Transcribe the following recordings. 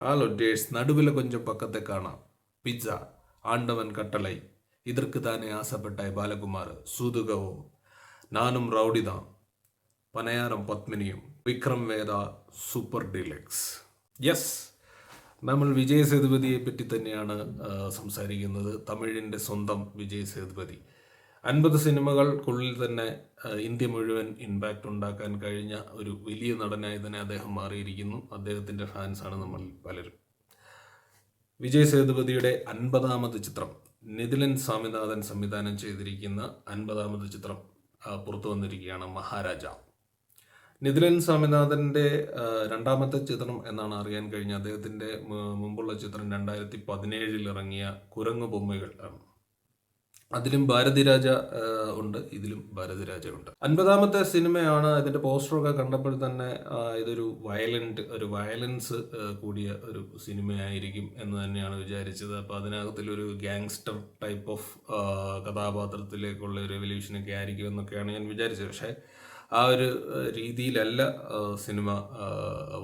Hello dates நடுவில் கொஞ்சம் பக்கத்தை காணாம். பிட்சா ஆண்டவன் கட்டளை இதற்கு தானே ஆசைப்பட்டாய் பாலகுமார் சூதுகவும் நானும் ரவுடி தான் പനയാരം പത്മിനിയും വിക്രം വേദ സൂപ്പർ ഡീലക്സ്. യെസ്, നമ്മൾ വിജയ് സേതുപതിയെ പറ്റി തന്നെയാണ് സംസാരിക്കുന്നത്. തമിഴിൻ്റെ സ്വന്തം വിജയ് സേതുപതി 50 സിനിമകൾക്കുള്ളിൽ തന്നെ ഇന്ത്യ മുഴുവൻ ഇമ്പാക്റ്റ് ഉണ്ടാക്കാൻ കഴിഞ്ഞ ഒരു വലിയ നടനായി തന്നെ അദ്ദേഹം മാറിയിരിക്കുന്നു. അദ്ദേഹത്തിൻ്റെ ഫാൻസാണ് നമ്മൾ പലരും. വിജയ് സേതുപതിയുടെ 50ാമത് ചിത്രം നിതിലൻ സ്വാമിനാഥൻ സംവിധാനം ചെയ്തിരിക്കുന്ന 50ാമത് ചിത്രം പുറത്തു വന്നിരിക്കുകയാണ്, മഹാരാജ. നിതിലൻ സ്വാമിനാഥൻ്റെ രണ്ടാമത്തെ ചിത്രം എന്നാണ് അറിയാൻ കഴിഞ്ഞ. അദ്ദേഹത്തിൻ്റെ മുമ്പുള്ള ചിത്രം 2017 ഇറങ്ങിയ കുരങ്ങു ബൊമ്മകൾ ആണ്. അതിലും ഭാരതിരാജ ഉണ്ട്, ഇതിലും ഭാരതിരാജ ഉണ്ട്. 50ാമത്തെ സിനിമയാണ്. ഇതിൻ്റെ പോസ്റ്ററൊക്കെ കണ്ടപ്പോൾ തന്നെ ഇതൊരു വയലൻസ് കൂടിയ ഒരു സിനിമയായിരിക്കും എന്ന് തന്നെയാണ് വിചാരിച്ചത്. അപ്പോൾ അതിനകത്തിലൊരു ഗാങ്സ്റ്റർ ടൈപ്പ് ഓഫ് കഥാപാത്രത്തിലേക്കുള്ള ഒരു റെവല്യൂഷനൊക്കെ ആയിരിക്കും എന്നൊക്കെയാണ് ഞാൻ വിചാരിച്ചത്. പക്ഷേ ആ ഒരു രീതിയിലല്ല സിനിമ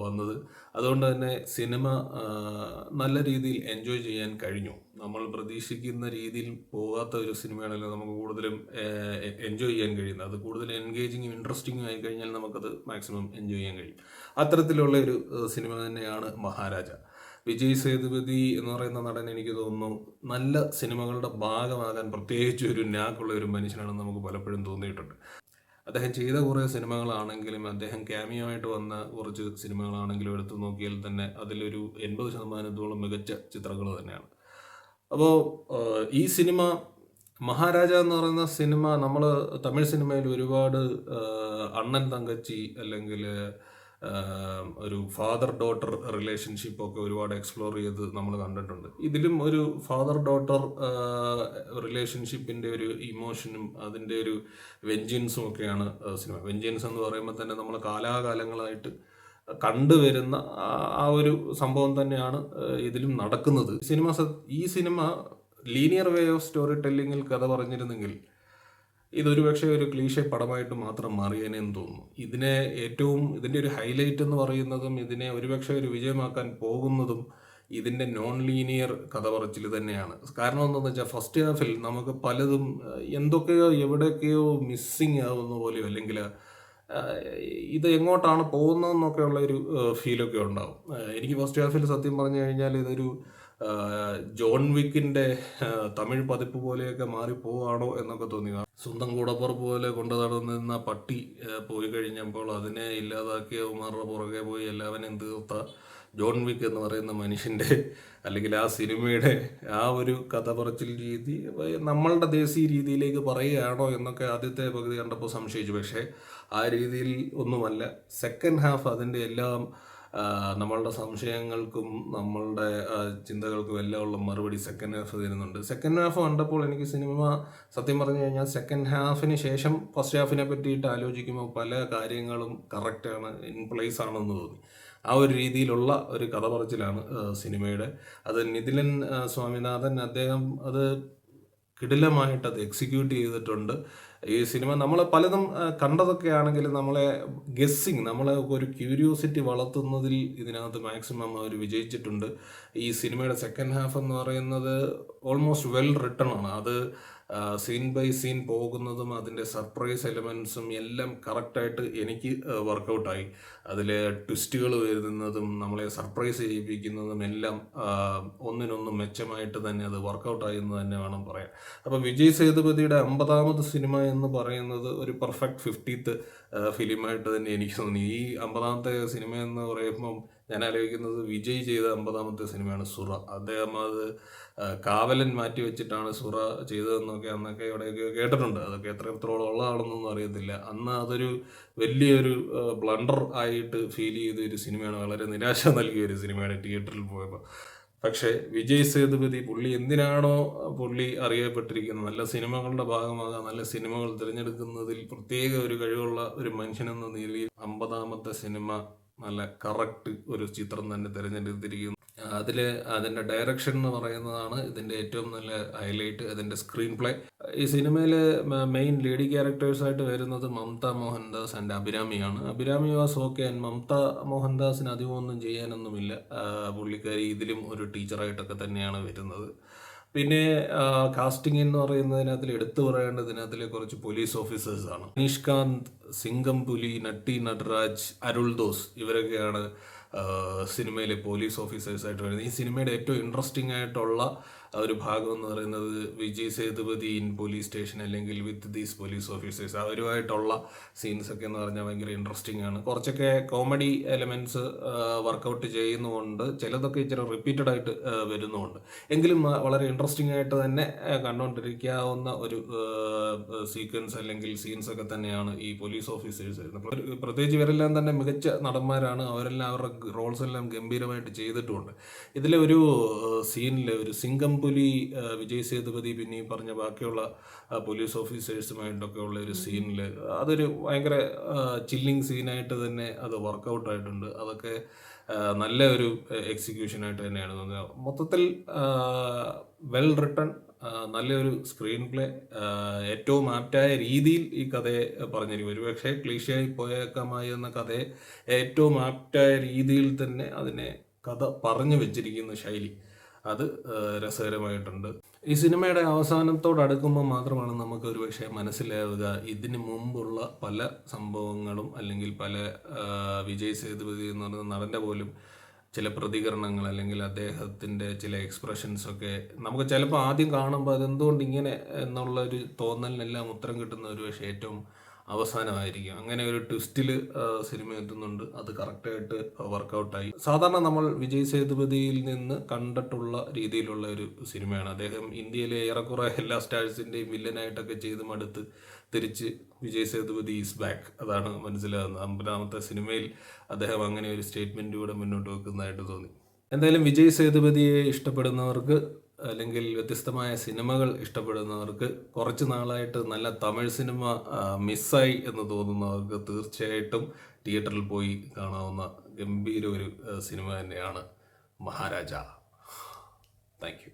വന്നത്. അതുകൊണ്ട് തന്നെ സിനിമ നല്ല രീതിയിൽ എൻജോയ് ചെയ്യാൻ കഴിഞ്ഞു. നമ്മൾ പ്രതീക്ഷിക്കുന്ന രീതിയിൽ പോകാത്ത ഒരു സിനിമയാണല്ലോ നമുക്ക് കൂടുതലും എൻജോയ് ചെയ്യാൻ കഴിയുന്നത്. അത് കൂടുതൽ എൻഗേജിങ്ങും ഇൻട്രസ്റ്റിങ്ങും ആയി കഴിഞ്ഞാൽ നമുക്കത് മാക്സിമം എൻജോയ് ചെയ്യാൻ കഴിയും. അത്തരത്തിലുള്ള ഒരു സിനിമ തന്നെയാണ് മഹാരാജ. വിജയ് സേതുപതി എന്ന് പറയുന്ന നടൻ എനിക്ക് തോന്നുന്നു നല്ല സിനിമകളുടെ ഭാഗമാകാൻ പ്രത്യേകിച്ച് ഒരു നാക്കുള്ള ഒരു മനുഷ്യനാണെന്ന് നമുക്ക് പലപ്പോഴും തോന്നിയിട്ടുണ്ട്. അദ്ദേഹം ചെയ്ത കുറേ സിനിമകളാണെങ്കിലും അദ്ദേഹം ക്യാമിയോ ആയിട്ട് വന്ന കുറച്ച് സിനിമകളാണെങ്കിലും എടുത്തു നോക്കിയാൽ തന്നെ അതിലൊരു 80% മികച്ച ചിത്രങ്ങൾ തന്നെയാണ്. അപ്പോൾ ഈ സിനിമ മഹാരാജ എന്ന് പറയുന്ന സിനിമ നമ്മൾ തമിഴ് സിനിമയിൽ ഒരുപാട് അണ്ണൻ തങ്കച്ചി അല്ലെങ്കിൽ ഒരു ഫാദർ ഡോട്ടർ റിലേഷൻഷിപ്പൊക്കെ ഒരുപാട് എക്സ്പ്ലോർ ചെയ്ത് നമ്മൾ കണ്ടിട്ടുണ്ട്. ഇതിലും ഒരു ഫാദർ ഡോട്ടർ റിലേഷൻഷിപ്പിൻ്റെ ഒരു ഇമോഷനും അതിൻ്റെ ഒരു വെഞ്ചൻസും ഒക്കെയാണ് സിനിമ. വെഞ്ചൻസ് എന്ന് പറയുമ്പോൾ തന്നെ നമ്മൾ കാലാകാലങ്ങളായിട്ട് കണ്ടുവരുന്ന ആ ഒരു സംഭവം തന്നെയാണ് ഇതിലും നടക്കുന്നത്. ഈ cinema linear way of story ടെല്ലിങ്ങിൽ കഥ പറഞ്ഞിരുന്നെങ്കിൽ ഇതൊരു പക്ഷേ ഒരു ക്ലീഷേ പടമായിട്ട് മാത്രം മാറിയേനെന്ന് തോന്നുന്നു. ഇതിൻ്റെ ഒരു ഹൈലൈറ്റ് എന്ന് പറയുന്നതും ഇതിനെ ഒരുപക്ഷെ ഒരു വിജയമാക്കാൻ പോകുന്നതും ഇതിൻ്റെ നോൺ ലീനിയർ കഥ പറച്ചിൽ തന്നെയാണ്. കാരണം എന്താണെന്ന് വെച്ചാൽ ഫസ്റ്റ് ഹാഫിൽ നമുക്ക് പലതും എന്തൊക്കെയോ എവിടെയൊക്കെയോ മിസ്സിങ് ആവുന്ന പോലെയോ അല്ലെങ്കിൽ ഇത് എങ്ങോട്ടാണ് പോകുന്നതെന്നൊക്കെ ഉള്ള ഒരു ഫീലൊക്കെ ഉണ്ടാവും. എനിക്ക് ഫസ്റ്റ് ഹാഫിൽ സത്യം പറഞ്ഞു കഴിഞ്ഞാൽ ഇതൊരു ജോൺ വിക്കിൻ്റെ തമിഴ് പതിപ്പ് പോലെയൊക്കെ മാറിപ്പോവാണോ എന്നൊക്കെ തോന്നി. സ്വന്തം കൂടപ്പുറപ്പ് പോലെ കൊണ്ടു നടന്നിരുന്ന പട്ടി പോയി കഴിഞ്ഞപ്പോൾ അതിനെ ഇല്ലാതാക്കിയ ഉമാറുടെ പുറകെ പോയി എല്ലാവരും തീർത്ത ജോൺ വിക്ക് എന്ന് പറയുന്ന മനുഷ്യൻ്റെ അല്ലെങ്കിൽ ആ സിനിമയുടെ ആ ഒരു കഥ പറച്ചിൽ രീതി നമ്മളുടെ ദേശീയ രീതിയിലേക്ക് പറയുകയാണോ എന്നൊക്കെ ആദ്യത്തെ പകുതി കണ്ടപ്പോൾ സംശയിച്ചു. പക്ഷേ ആ രീതിയിൽ ഒന്നുമല്ല. സെക്കൻഡ് ഹാഫ് അതിൻ്റെ എല്ലാം നമ്മളുടെ സംശയങ്ങൾക്കും നമ്മളുടെ ചിന്തകൾക്കും എല്ലാം ഉള്ള മറുപടി സെക്കൻഡ് ഹാഫ് തരുന്നുണ്ട്. സെക്കൻഡ് ഹാഫ് കണ്ടപ്പോൾ എനിക്ക് സിനിമ സത്യം പറഞ്ഞു കഴിഞ്ഞാൽ സെക്കൻഡ് ഹാഫിന് ശേഷം ഫസ്റ്റ് ഹാഫിനെ പറ്റിയിട്ട് ആലോചിക്കുമ്പോൾ പല കാര്യങ്ങളും കറക്റ്റാണ്, ഇൻ പ്ലേസ് ആണെന്ന് തോന്നി. ആ ഒരു രീതിയിലുള്ള ഒരു കഥ പറച്ചിലാണ് സിനിമയുടെ. അത് നിതിലൻ സ്വാമിനാഥൻ അദ്ദേഹം അത് കിടിലമായിട്ട് അത് എക്സിക്യൂട്ട് ചെയ്തിട്ടുണ്ട്. ഈ സിനിമ നമ്മൾ പലതും കണ്ടതൊക്കെ ആണെങ്കിലും നമ്മളെ നമ്മളെ ഒരു ക്യൂരിയോസിറ്റി വളർത്തുന്നതിൽ ഇതിനകത്ത് മാക്സിമം അവർ വിജയിച്ചിട്ടുണ്ട്. ഈ സിനിമയുടെ സെക്കൻഡ് ഹാഫ് എന്ന് പറയുന്നത് ഓൾമോസ്റ്റ് വെൽ റിട്ടൺ ആണ്. അത് സീൻ ബൈ സീൻ പോകുന്നതും അതിൻ്റെ സർപ്രൈസ് എലമെൻസും എല്ലാം കറക്റ്റായിട്ട് എനിക്ക് വർക്കൗട്ടായി. അതിൽ ട്വിസ്റ്റുകൾ വരുന്നതും നമ്മളെ സർപ്രൈസ് ചെയ്യിപ്പിക്കുന്നതും എല്ലാം ഒന്നിനൊന്നും മെച്ചമായിട്ട് തന്നെ അത് വർക്കൗട്ടായി എന്ന് തന്നെ വേണം പറയാൻ. അപ്പോൾ വിജയ് സേതുപതിയുടെ 50ാമത് സിനിമ എന്ന് പറയുന്നത് ഒരു പെർഫെക്റ്റ് 50th ഫിലിമായിട്ട് തന്നെ എനിക്ക് തോന്നി. ഈ 50ാമത്തെ സിനിമ എന്ന് പറയുമ്പം ഞാൻ ആലോചിക്കുന്നത് വിജയ് ചെയ്ത 50ാമത്തെ സിനിമയാണ് സുറ. അദ്ദേഹം അത് കാവലൻ മാറ്റി വെച്ചിട്ടാണ് സുറ ചെയ്തതെന്നൊക്കെ അന്നൊക്കെ എവിടെയൊക്കെ കേട്ടിട്ടുണ്ട്. അതൊക്കെ എത്രത്തോളം ഉള്ളതാണെന്നൊന്നും അറിയത്തില്ല. അന്ന് അതൊരു വലിയൊരു ബ്ലണ്ടർ ആയിട്ട് ഫീൽ ചെയ്ത ഒരു സിനിമയാണ്. വളരെ നിരാശ നൽകിയ ഒരു സിനിമയാണ് തിയേറ്ററിൽ പോയപ്പോൾ. പക്ഷേ വിജയ് സേതുപതി എന്തിനാണോ അറിയപ്പെട്ടിരിക്കുന്നത്, നല്ല സിനിമകളുടെ ഭാഗമാകാൻ നല്ല സിനിമകൾ തിരഞ്ഞെടുക്കുന്നതിൽ പ്രത്യേക ഒരു കഴിവുള്ള ഒരു മനുഷ്യനെന്ന നിലയിൽ 50ാമത്തെ സിനിമ നല്ല കറക്റ്റ് ഒരു ചിത്രം തന്നെ തിരഞ്ഞെടുത്തിരിക്കുന്നു. അതിൽ അതിൻ്റെ ഡയറക്ഷൻ എന്ന് പറയുന്നതാണ് ഇതിൻ്റെ ഏറ്റവും നല്ല ഹൈലൈറ്റ്. അതിൻ്റെ സ്ക്രീൻ പ്ലേ. ഈ സിനിമയിൽ മെയിൻ ലീഡ് ക്യാരക്ടേഴ്സായിട്ട് വരുന്നത് മമത മോഹൻദാസ് ആൻഡ് അഭിരാമിയാണ്. Abhirami was okay and Mamta മോഹൻദാസിന് അധികമൊന്നും ചെയ്യാനൊന്നുമില്ല. പുള്ളിക്കാരി ഇതിലും ഒരു ടീച്ചറായിട്ടൊക്കെ തന്നെയാണ് വരുന്നത്. പിന്നെ കാസ്റ്റിംഗ് എന്ന് പറയുന്നതിനകത്തിൽ എടുത്തു പറയേണ്ടതിനകത്തിൽ കുറച്ച് പോലീസ് ഓഫീസേഴ്സാണ്. നിഷ്കാന്ത്, സിംഗംപുലി, നട്ടി നട്രാജ്, അരുൾദോസ് ഇവരൊക്കെയാണ് സിനിമയിലെ പോലീസ് ഓഫീസേഴ്സായിട്ട് വരുന്നത്. ഈ സിനിമയുടെ ഏറ്റവും ഇൻട്രസ്റ്റിംഗ് ആയിട്ടുള്ള ഒരു ഭാഗം എന്ന് പറയുന്നത് Vijay Sethupathi in police station അല്ലെങ്കിൽ വിത്ത് ദീസ് പോലീസ് ഓഫീസേഴ്സ് അവരുമായിട്ടുള്ള സീൻസൊക്കെ എന്ന് പറഞ്ഞാൽ ഭയങ്കര ഇൻട്രസ്റ്റിംഗ് ആണ്. കുറച്ചൊക്കെ കോമഡി എലമെൻറ്റ്സ് വർക്കൗട്ട് ചെയ്യുന്നുമുണ്ട്, ചിലതൊക്കെ ഇച്ചിരി റിപ്പീറ്റഡ് ആയിട്ട് വരുന്നുമുണ്ട്. എങ്കിലും വളരെ ഇൻട്രസ്റ്റിംഗ് ആയിട്ട് തന്നെ കണ്ടുകൊണ്ടിരിക്കാവുന്ന ഒരു സീക്വൻസ് അല്ലെങ്കിൽ സീൻസൊക്കെ തന്നെയാണ് ഈ പോലീസ് ഓഫീസേഴ്സ് വരുന്നത്. പ്രത്യേകിച്ച് ഇവരെല്ലാം തന്നെ മികച്ച നടന്മാരാണ്. അവരെല്ലാം അവരുടെ റോൾസ് എല്ലാം ഗംഭീരമായിട്ട് ചെയ്തിട്ടുമുണ്ട്. ഇതിലെ ഒരു സീനിൽ ഒരു സിംഗംപുലി വിജയ് സേതുപതി പിന്നെ ഈ പറഞ്ഞ ബാക്കിയുള്ള പോലീസ് ഓഫീസേഴ്സുമായിട്ടൊക്കെ ഉള്ള ഒരു സീനിൽ അതൊരു ഭയങ്കര ചില്ലിങ് സീനായിട്ട് തന്നെ അത് വർക്കൗട്ട് ആയിട്ടുണ്ട്. അതൊക്കെ നല്ല ഒരു എക്സിക്യൂഷനായിട്ട് തന്നെയാണ് തോന്നുന്നത്. മൊത്തത്തിൽ വെൽ റിട്ടൺ, നല്ലൊരു സ്ക്രീൻ പ്ലേ, ഏറ്റവും ആപ്റ്റായ രീതിയിൽ ഈ കഥയെ പറഞ്ഞിരിക്കും. ഒരുപക്ഷെ ക്ലീശയായി പോയേക്കാമായി എന്ന കഥയെ ഏറ്റവും ആപ്റ്റായ രീതിയിൽ തന്നെ അതിനെ കഥ പറഞ്ഞു വെച്ചിരിക്കുന്ന ശൈലി അത് രസകരമായിട്ടുണ്ട്. ഈ സിനിമയുടെ അവസാനത്തോടടുക്കുമ്പോൾ മാത്രമാണ് നമുക്ക് ഒരുപക്ഷെ മനസ്സിലാവുക ഇതിന് മുമ്പുള്ള പല സംഭവങ്ങളും അല്ലെങ്കിൽ പല വിജയ് സേതുപതി എന്ന് പറയുന്ന നടൻ്റെ പോലും ചില പ്രതികരണങ്ങൾ അല്ലെങ്കിൽ അദ്ദേഹത്തിൻ്റെ ചില എക്സ്പ്രഷൻസൊക്കെ നമുക്ക് ചിലപ്പോൾ ആദ്യം കാണുമ്പോൾ അതെന്തുകൊണ്ട് ഇങ്ങനെ എന്നുള്ളൊരു തോന്നലിനെല്ലാം ഉത്തരം കിട്ടുന്ന ഒരു പക്ഷേ ഏറ്റവും അവസാനമായിരിക്കും. അങ്ങനെ ഒരു ട്വിസ്റ്റിൽ സിനിമ എത്തുന്നുണ്ട്. അത് കറക്റ്റായിട്ട് വർക്കൗട്ടായി. സാധാരണ നമ്മൾ വിജയ് സേതുപതിയിൽ നിന്ന് കണ്ടിട്ടുള്ള രീതിയിലുള്ള ഒരു സിനിമയാണ്. അദ്ദേഹം ഇന്ത്യയിലെ ഏറെക്കുറെ എല്ലാ സ്റ്റാഴ്സിൻ്റെയും വില്ലനായിട്ടൊക്കെ ചെയ്ത് മടുത്ത് തിരിച്ച് വിജയ് സേതുപതി ഈസ് ബാക്ക്, അതാണ് മനസ്സിലാകുന്നത്. 50ാമത്തെ സിനിമയിൽ അദ്ദേഹം അങ്ങനെ ഒരു സ്റ്റേറ്റ്മെൻറ്റ് കൂടെ മുന്നോട്ട് വെക്കുന്നതായിട്ട് തോന്നി. എന്തായാലും വിജയ് സേതുപതിയെ ഇഷ്ടപ്പെടുന്നവർക്ക് അല്ലെങ്കിൽ വ്യത്യസ്തമായ സിനിമകൾ ഇഷ്ടപ്പെടുന്നവർക്ക്, കുറച്ച് നാളായിട്ട് നല്ല തമിഴ് സിനിമ മിസ്സായി എന്ന് തോന്നുന്നവർക്ക് തീർച്ചയായിട്ടും തിയേറ്ററിൽ പോയി കാണാവുന്ന ഗംഭീര ഒരു സിനിമ തന്നെയാണ് മഹാരാജ. Thank you.